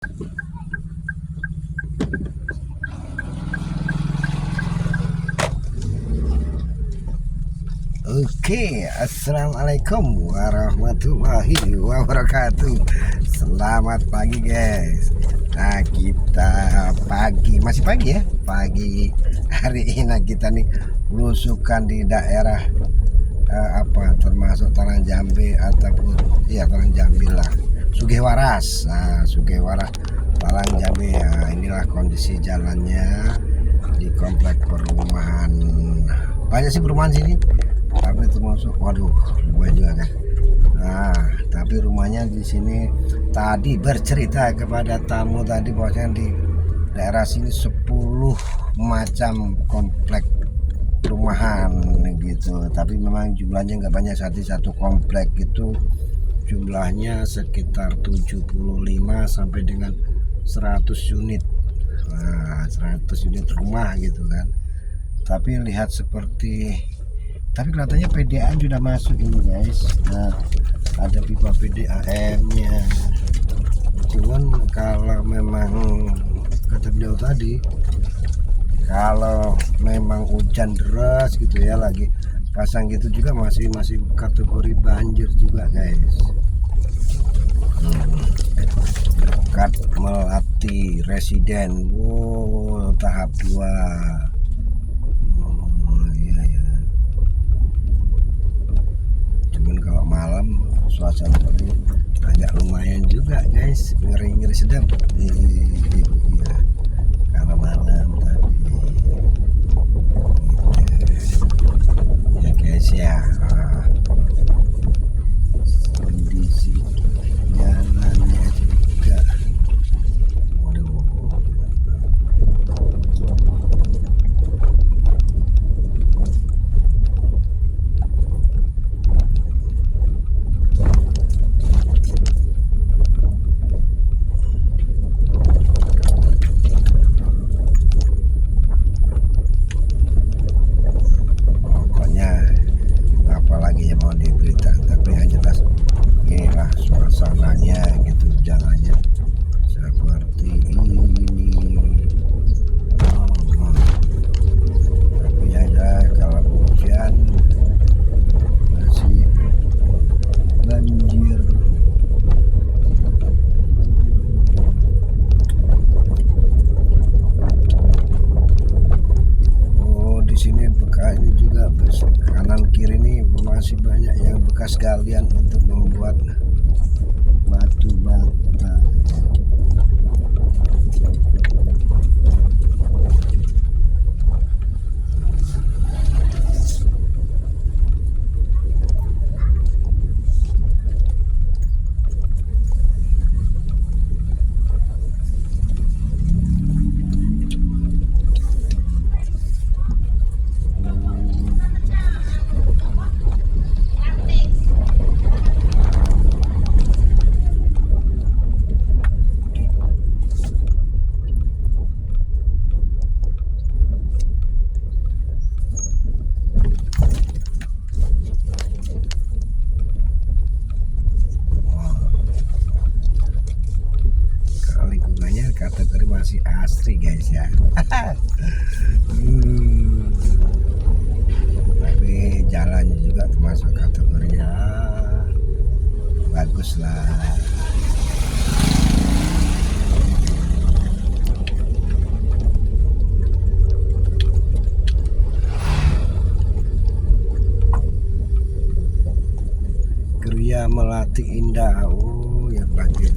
Oke, assalamualaikum warahmatullahi wabarakatuh. Selamat pagi guys. Nah, kita masih pagi ya. Pagi hari ini kita nih belusukan di daerah termasuk Talang Jambi ataupun Talang Jambi lah. Sugihwaras. Nah, Sugihwaras Talang Jambi ya. Inilah kondisi jalannya di komplek perumahan. Banyak sih perumahan sini. Tapi termasuk lumayan juga kan. Nah, tapi rumahnya di sini tadi bercerita kepada tamu tadi bahwasanya di daerah sini 10 macam komplek perumahan gitu. Tapi memang jumlahnya nggak banyak, satu komplek itu jumlahnya sekitar 75 sampai dengan 100 unit. Nah, 100 unit rumah gitu kan. Tapi lihat tapi kelihatannya PDAM sudah masuk ini guys. Nah, ada pipa PDAM-nya. Cuman kalau memang kata beliau tadi, kalau memang hujan deras gitu ya, lagi pasang gitu juga masih kategori banjir juga guys. Dekat Melati Residen, tahap 2. Kalau malam suasana ini agak lumayan juga guys, ngeri sedap. Iya, kalau malam tapi ya guys ya. Kondisi jalannya juga mau diberita, tapi yang jelas inilah suasananya gitu, jalannya seperti ini. Tapi ya kalau hujan masih banjir. Di sini bekas ini juga kanan kiri ini masih banyak yang bekas galian untuk membuat batu bata. Kategori masih asri guys ya. Tapi jalannya juga termasuk kategorinya bagus lah. Geria Melati Indah, ya pakai